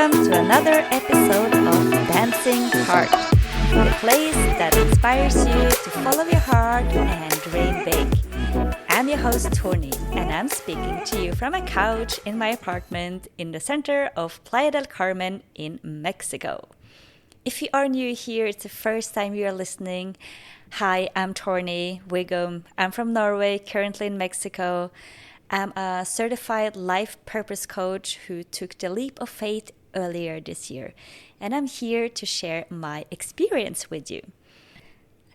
Welcome to another episode of Dancing Heart, the place that inspires you to follow your heart and dream big. I'm your host Torny, and I'm speaking to you from a couch in my apartment in the center of Playa del Carmen in Mexico. If you are new here, it's the first time you are listening. Hi, I'm tornywigum. I'm from Norway, currently in Mexico. I'm a certified life purpose coach who took the leap of faith earlier this year. And I'm here to share my experience with you.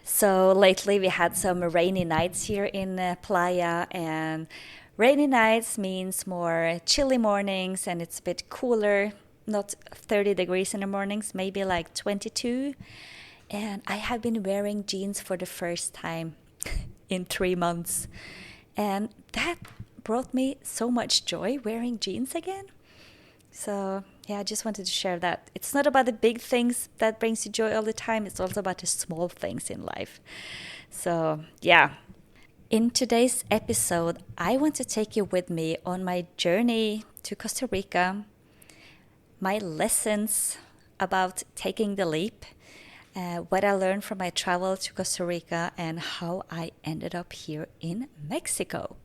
So lately we had some rainy nights here in Playa, and rainy nights means more chilly mornings and it's a bit cooler, not 30 degrees in the mornings, maybe like 22. And I have been wearing jeans for the first time in 3 months. And that brought me so much joy, wearing jeans again. So yeah, I just wanted to share that. It's not about the big things that brings you joy all the time. It's also about the small things in life. So yeah. In today's episode, I want to take you with me on my journey to Costa Rica, my lessons about taking the leap, what I learned from my travel to Costa Rica, and how I ended up here in Mexico.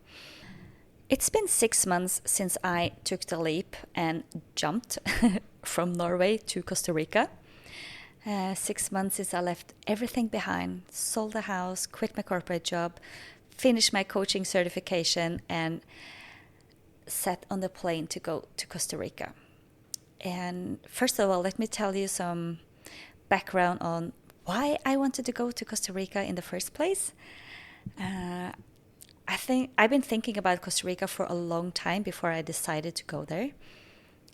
It's been 6 months since I took the leap and jumped from Norway to Costa Rica. 6 months since I left everything behind, sold the house, quit my corporate job, finished my coaching certification, and sat on the plane to go to Costa Rica. And first of all, let me tell you some background on why I wanted to go to Costa Rica in the first place. I've been thinking about Costa Rica for a long time before I decided to go there.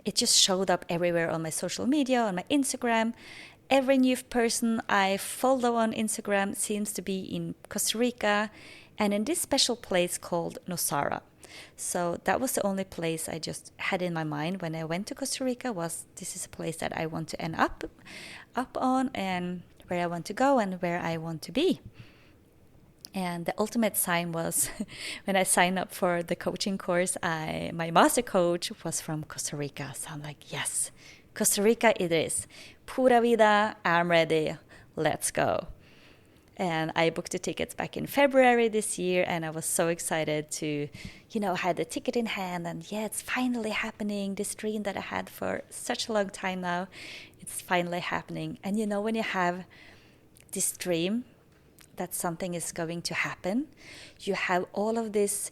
It just showed up everywhere on my social media, on my Instagram. Every new person I follow on Instagram seems to be in Costa Rica and in this special place called Nosara. So that was the only place I just had in my mind when I went to Costa Rica. Was this is a place that I want to end up on, and where I want to go and where I want to be. And the ultimate sign was when I signed up for the coaching course, my master coach was from Costa Rica. So I'm like, yes, Costa Rica it is. Pura vida, I'm ready. Let's go. And I booked the tickets back in February this year, and I was so excited to, had the ticket in hand, and yeah, it's finally happening. This dream that I had for such a long time now, it's finally happening. And when you have this dream that something is going to happen, you have all of these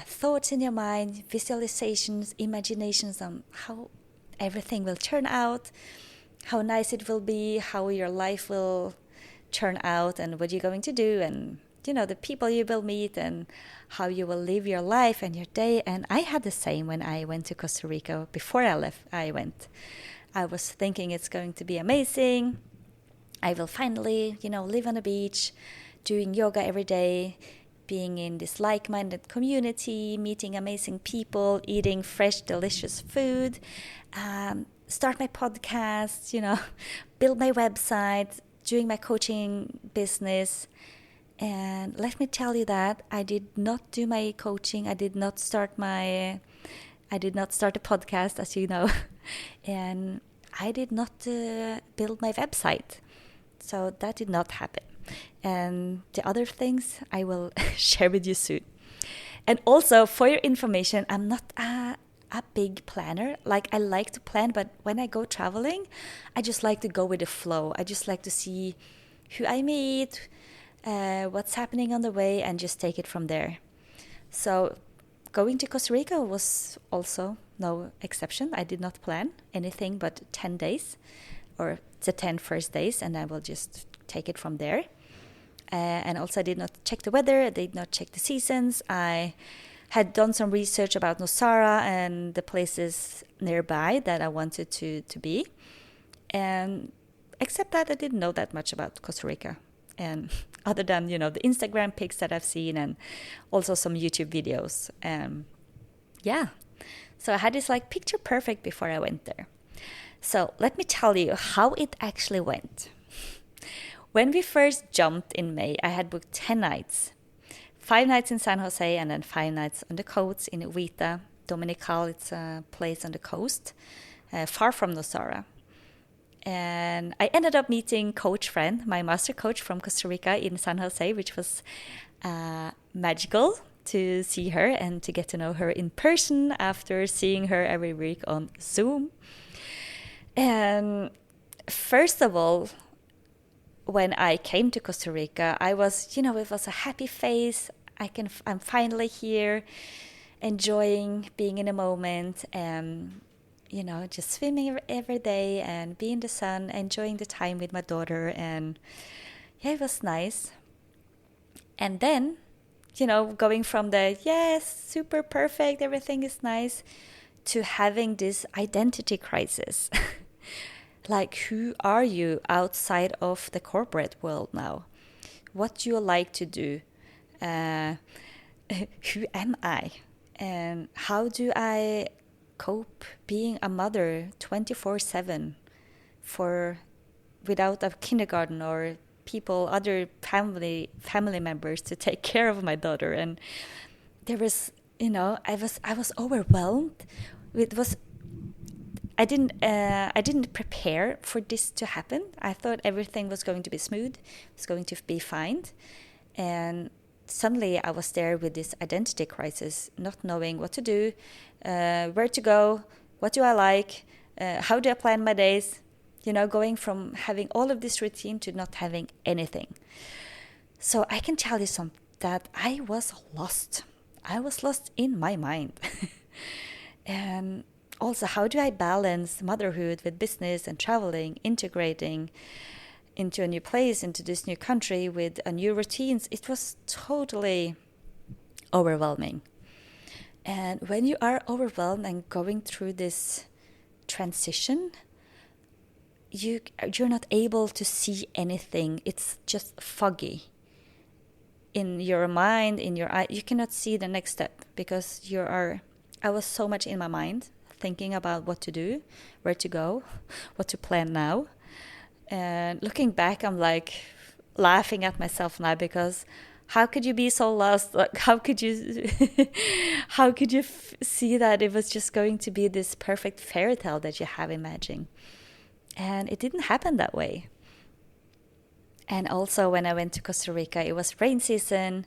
thoughts in your mind, visualizations, imaginations on how everything will turn out, how nice it will be, how your life will turn out, and what you're going to do, and the people you will meet, and how you will live your life and your day. And I had the same when I went to Costa Rica. Before I went, I was thinking it's going to be amazing. I will finally, live on the beach, doing yoga every day, being in this like-minded community, meeting amazing people, eating fresh, delicious food, start my podcast, build my website, doing my coaching business. And let me tell you that I did not do my coaching. I did not start a podcast, as you know, and I did not build my website. So that did not happen. And the other things I will share with you soon. And also, for your information, I'm not a big planner. Like, I like to plan, but when I go traveling, I just like to go with the flow. I just like to see who I meet, what's happening on the way, and just take it from there. So going to Costa Rica was also no exception. I did not plan anything but 10 days, or the 10 first days, and I will just take it from there. And also I did not check the weather, I did not check the seasons. I had done some research about Nosara and the places nearby that I wanted to be. And except that I didn't know that much about Costa Rica. And other than, the Instagram pics that I've seen, and also some YouTube videos. Yeah. So I had this picture perfect before I went there. So let me tell you how it actually went. When we first jumped in May, I had booked 10 nights. 5 nights in San Jose and then 5 nights on the coast in Huita, Dominical. It's a place on the coast far from Nosara. And I ended up meeting coach friend, my master coach from Costa Rica in San Jose, which was magical to see her and to get to know her in person after seeing her every week on Zoom. And first of all, when I came to Costa Rica, I was, it was a happy face. I'm finally here, enjoying being in a moment, and just swimming every day and be in the sun, enjoying the time with my daughter, and yeah, it was nice. And then, going from the yes, super perfect, everything is nice, to having this identity crisis. Like, who are you outside of the corporate world now? What do you like to do? Who am I? And how do I cope being a mother 24/7 without a kindergarten or other family members to take care of my daughter? And there was, I was overwhelmed. I didn't prepare for this to happen. I thought everything was going to be smooth, was going to be fine. And suddenly I was there with this identity crisis, not knowing what to do, where to go, what do I like, how do I plan my days, going from having all of this routine to not having anything. So I can tell you that I was lost. I was lost in my mind. And also, how do I balance motherhood with business and traveling, integrating into a new place, into this new country with a new routines? It was totally overwhelming. And when you are overwhelmed and going through this transition, you're not able to see anything. It's just foggy. In your mind, in your eye, you cannot see the next step because I was so much in my mind, thinking about what to do, where to go, what to plan now. And looking back, I'm like laughing at myself now, because how could you be so lost? Like, how could you see that it was just going to be this perfect fairy tale that you have imagined? And it didn't happen that way. And also when I went to Costa Rica, it was rain season.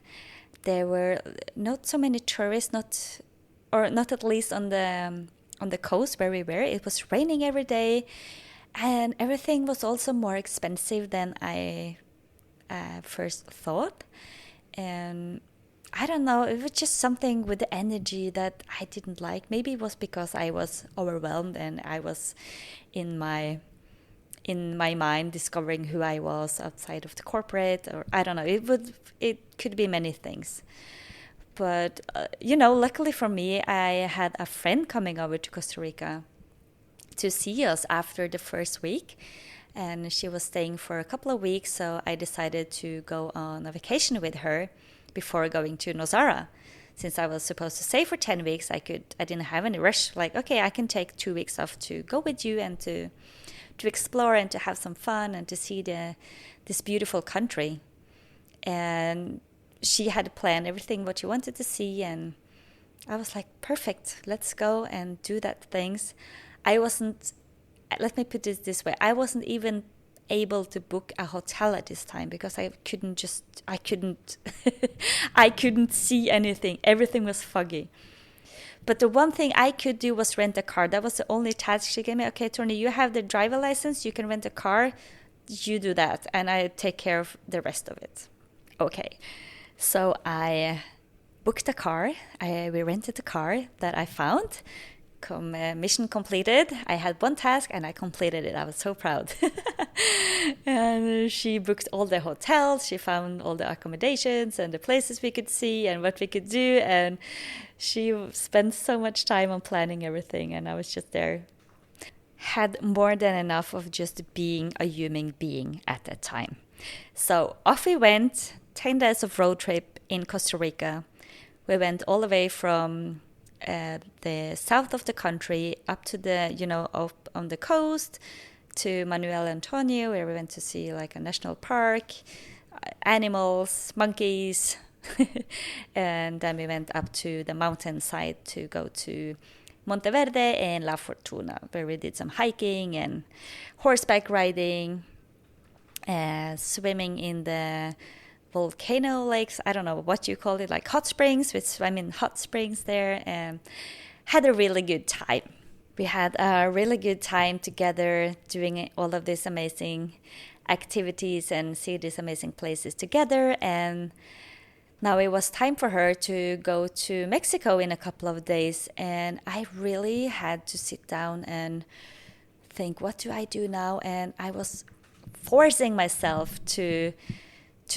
There were not so many tourists, not at least on the coast where we were. It was raining every day, and everything was also more expensive than I first thought. And I don't know, it was just something with the energy that I didn't like. Maybe it was because I was overwhelmed and I was in my mind discovering who I was outside of the corporate, or I don't know. It could be many things. But, luckily for me, I had a friend coming over to Costa Rica to see us after the first week. And she was staying for a couple of weeks, so I decided to go on a vacation with her before going to Nosara. Since I was supposed to stay for 10 weeks, I didn't have any rush. Like, okay, I can take 2 weeks off to go with you and to explore and to have some fun and to see this beautiful country. And she had planned everything what she wanted to see, and I was like, perfect, let's go and do that things. Let me put it this way, I wasn't even able to book a hotel at this time because I couldn't I couldn't see anything. Everything was foggy. But the one thing I could do was rent a car. That was the only task she gave me. Okay, Torny, you have the driver license, you can rent a car, you do that, and I take care of the rest of it. Okay, so I booked a car. We rented a car that I found. Mission completed. I had one task and I completed it. I was so proud. And she booked all the hotels. She found all the accommodations and the places we could see and what we could do. And she spent so much time on planning everything. And I was just there. Had more than enough of just being a human being at that time. So off we went. 10 days of road trip in Costa Rica. We went all the way from the south of the country up to up on the coast to Manuel Antonio, where we went to see like a national park, animals, monkeys. And then we went up to the mountainside to go to Monteverde and La Fortuna, where we did some hiking and horseback riding, swimming in the volcano lakes. I don't know what you call it, like hot springs. We swam in hot springs there and had a really good time. We had a really good time together doing all of these amazing activities and see these amazing places together. And now it was time for her to go to Mexico in a couple of days. And I really had to sit down and think, what do I do now? And I was forcing myself to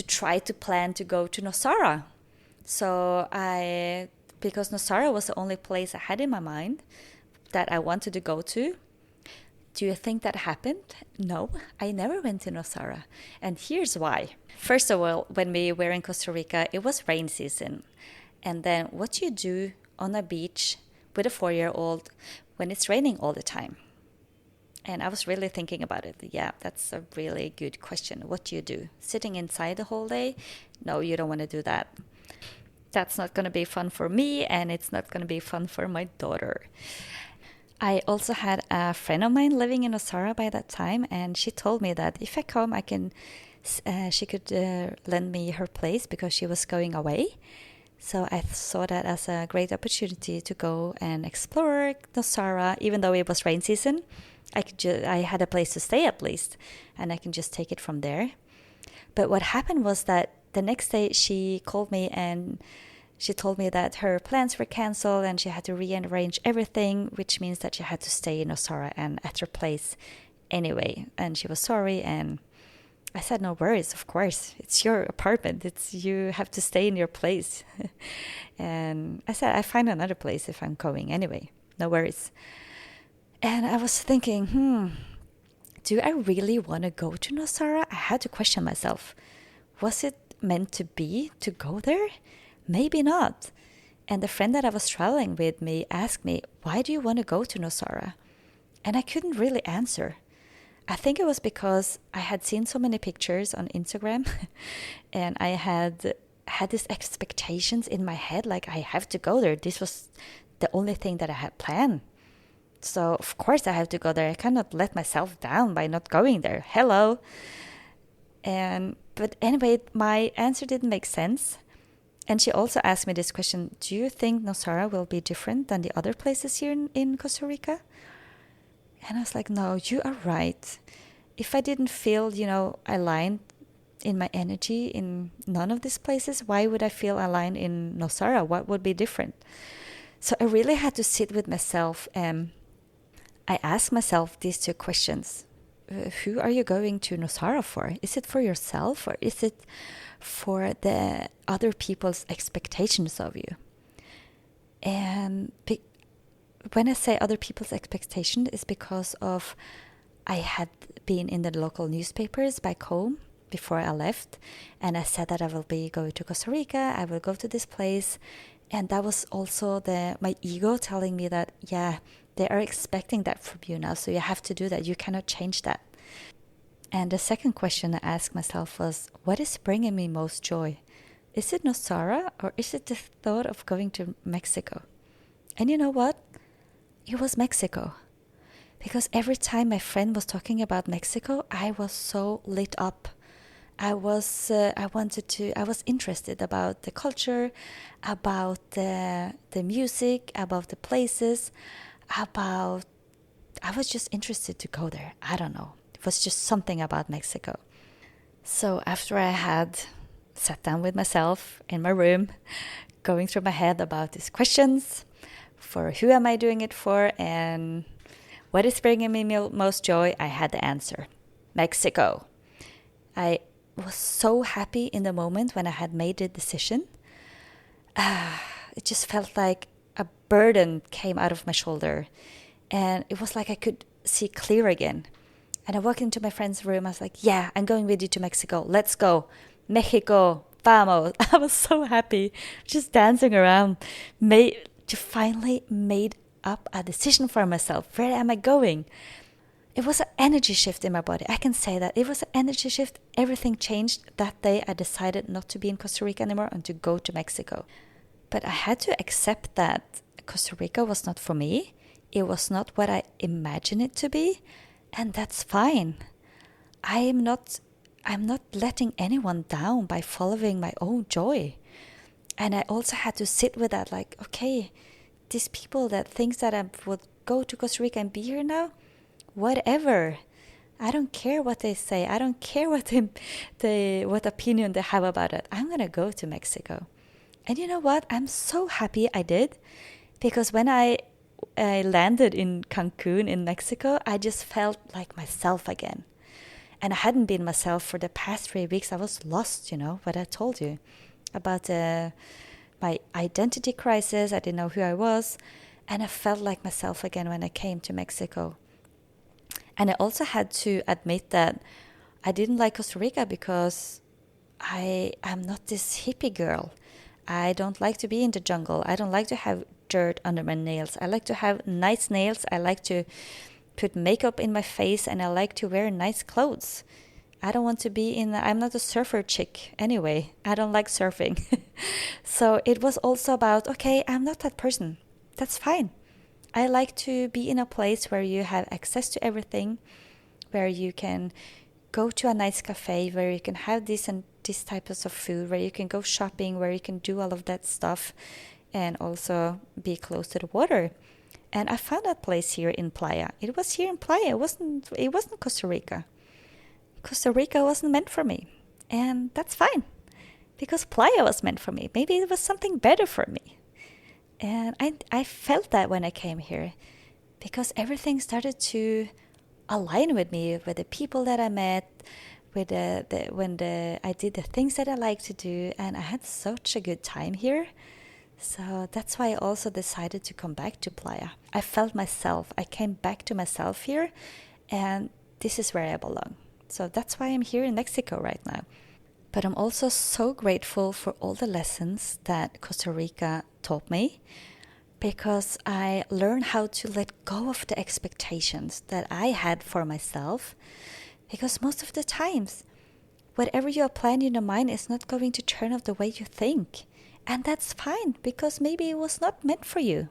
try to plan to go to Nosara. So because Nosara was the only place I had in my mind that I wanted to go to. Do you think that happened? No, I never went to Nosara. And here's why. First of all, when we were in Costa Rica, it was rain season. And then what do you do on a beach with a 4-year-old when it's raining all the time? And I was really thinking about it. Yeah, that's a really good question. What do you do? Sitting inside the whole day? No, you don't want to do that. That's not going to be fun for me, and it's not going to be fun for my daughter. I also had a friend of mine living in Nosara by that time, and she told me that if I come, she could lend me her place because she was going away. So I saw that as a great opportunity to go and explore Nosara, even though it was rain season. I had a place to stay at least, and I can just take it from there. But what happened was that the next day she called me and she told me that her plans were canceled and she had to rearrange everything, which means that she had to stay in Nosara and at her place anyway. And she was sorry, and I said, no worries, of course. It's your apartment. You have to stay in your place. And I said, I find another place if I'm going anyway. No worries. And I was thinking, do I really want to go to Nosara? I had to question myself. Was it meant to be to go there? Maybe not. And the friend that I was traveling with me asked me, why do you want to go to Nosara? And I couldn't really answer. I think it was because I had seen so many pictures on Instagram and I had these expectations in my head, like I have to go there. This was the only thing that I had planned. So of course I have to go there. I cannot let myself down by not going there. Hello. But anyway, my answer didn't make sense. And she also asked me this question, do you think Nosara will be different than the other places here in Costa Rica? And I was like, no, you are right. If I didn't feel, aligned in my energy in none of these places, why would I feel aligned in Nosara? What would be different? So I really had to sit with myself and I asked myself these two questions. Who are you going to Nosara for? Is it for yourself or is it for the other people's expectations of you? And when I say other people's expectation, is because of I had been in the local newspapers back home before I left, and I said that I will be going to Costa Rica, I will go to this place, and that was also my ego telling me that, yeah, they are expecting that from you now, so you have to do that. You cannot change that. And the second question I asked myself was, what is bringing me most joy? Is it Nosara or is it the thought of going to Mexico? And you know what? It was Mexico. Because every time my friend was talking about Mexico, I was so lit up. I was interested about the culture, about the music, about the places, I was just interested to go there. I don't know. It was just something about Mexico. So after I had sat down with myself in my room, going through my head about these questions, for who am I doing it for and what is bringing me most joy, I had the answer. Mexico. I was so happy in the moment when I had made the decision. It just felt like a burden came out of my shoulder. And it was like I could see clear again. And I walked into my friend's room. I was like, yeah, I'm going with you to Mexico. Let's go. Mexico. Vamos. I was so happy. Just dancing around. Finally made up a decision for myself. Where am I going? It was an energy shift in my body. I can say that. It was an energy shift. Everything changed. That day I decided not to be in Costa Rica anymore and to go to Mexico. But I had to accept that Costa Rica was not for me. It was not what I imagined it to be, and that's fine. I'm not letting anyone down by following my own joy. And I also had to sit with that, like, okay, these people that thinks that I would go to Costa Rica and be here now, whatever. I don't care what they say. I don't care what what opinion they have about it. I'm gonna go to Mexico. And you know what? I'm so happy I did, because when I landed in Cancun in Mexico, I just felt like myself again. And I hadn't been myself for the past 3 weeks. I was lost, what I told you about my identity crisis. I didn't know who I was. And I felt like myself again when I came to Mexico. And I also had to admit that I didn't like Costa Rica because I am not this hippie girl. I don't like to be in the jungle. I don't like to have dirt under my nails. I like to have nice nails. I like to put makeup in my face, and I like to wear nice clothes. I don't want to be I'm not a surfer chick anyway. I don't like surfing. So it was also about, okay, I'm not that person. That's fine. I like to be in a place where you have access to everything, where you can go to a nice cafe, where you can have this and these types of food, where you can go shopping, where you can do all of that stuff, and also be close to the water. And I found that place here in Playa. It was here in Playa. It wasn't Costa Rica. Costa Rica wasn't meant for me. And that's fine, because Playa was meant for me. Maybe it was something better for me. And I felt that when I came here, because everything started to align with me, with the people that I met, with I did the things that I like to do, and I had such a good time here. So that's why I also decided to come back to Playa. I felt myself. I came back to myself here, and this is where I belong. So that's why I'm here in Mexico right now. But I'm also so grateful for all the lessons that Costa Rica taught me, because I learned how to let go of the expectations that I had for myself. Because most of the times, whatever you are planning in your mind is not going to turn out the way you think. And that's fine, because maybe it was not meant for you.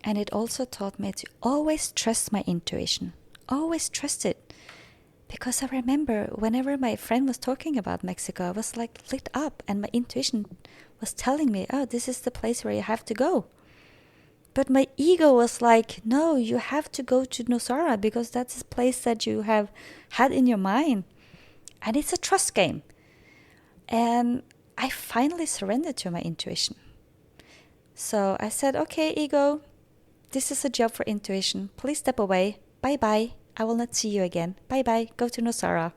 And it also taught me to always trust my intuition. Always trust it. Because I remember whenever my friend was talking about Mexico, I was like lit up, and my intuition was telling me, oh, this is the place where you have to go. But my ego was like, no, you have to go to Nosara, because that's a place that you have had in your mind. And it's a trust game. And I finally surrendered to my intuition. So I said, okay, ego, this is a job for intuition. Please step away. Bye-bye. I will not see you again. Bye-bye. Go to Nosara.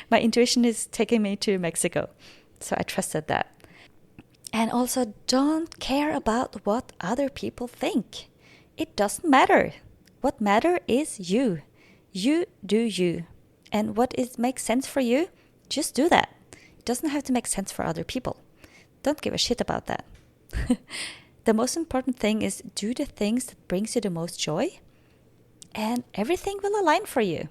My intuition is taking me to Mexico. So I trusted that. And also, don't care about what other people think. It doesn't matter. What matters is you. You do you. And what makes sense for you, just do that. It doesn't have to make sense for other people. Don't give a shit about that. The most important thing is do the things that brings you the most joy, and everything will align for you.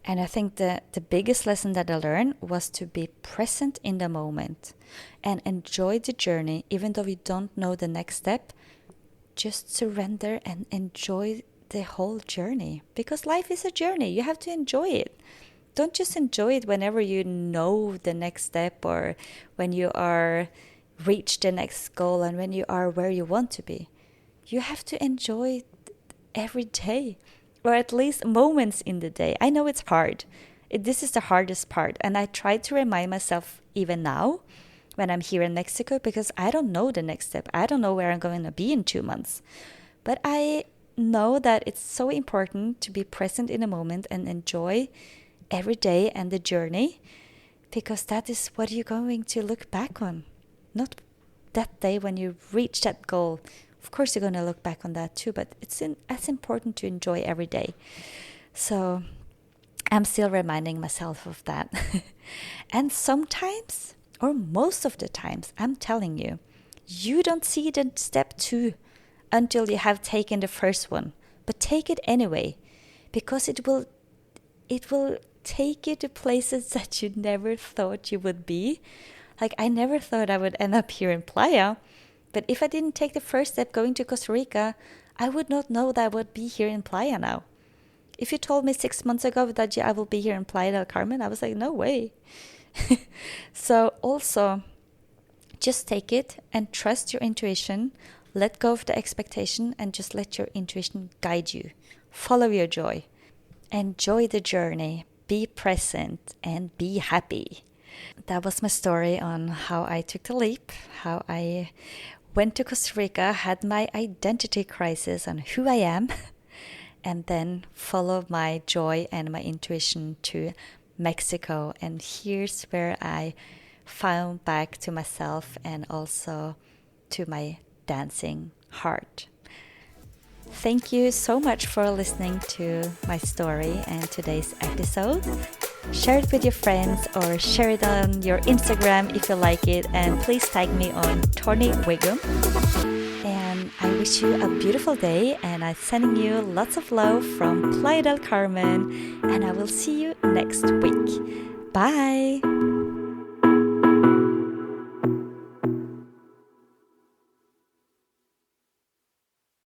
And I think the biggest lesson that I learned was to be present in the moment and enjoy the journey. Even though you don't know the next step, just surrender and enjoy the whole journey. Because life is a journey. You have to enjoy it. Don't just enjoy it whenever you know the next step, or when you are reached the next goal, and when you are where you want to be. You have to enjoy every day, or at least moments in the day. I know it's hard. This is the hardest part. And I try to remind myself even now when I'm here in Mexico, because I don't know the next step. I don't know where I'm going to be in 2 months. But I know that it's so important to be present in a moment and enjoy every day and the journey, because that is what you're going to look back on. Not that day when you reach that goal. Of course, you're going to look back on that too, but it's as important to enjoy every day. So I'm still reminding myself of that. And sometimes, or most of the times, I'm telling you, you don't see the step 2 until you have taken the first one. But take it anyway, because it will take you to places that you never thought you would be. Like, I never thought I would end up here in Playa, But if I didn't take the first step going to Costa Rica, I would not know that I would be here in Playa now. If you told me 6 months ago that I will be here in Playa del Carmen, I was like, no way. So also, just take it and trust your intuition. Let go of the expectation and just let your intuition guide you. Follow your joy. Enjoy the journey. Be present and be happy. That was my story on how I took the leap, how I went to Costa Rica, had my identity crisis on who I am, and then followed my joy and my intuition to Mexico. And here's where I found back to myself and also to my dancing heart. Thank you so much for listening to my story and today's episode. Share it with your friends or share it on your Instagram if you like it, and please tag me on tornywigum. And I wish you a beautiful day, and I'm sending you lots of love from Playa del Carmen, and I will see you next week. Bye!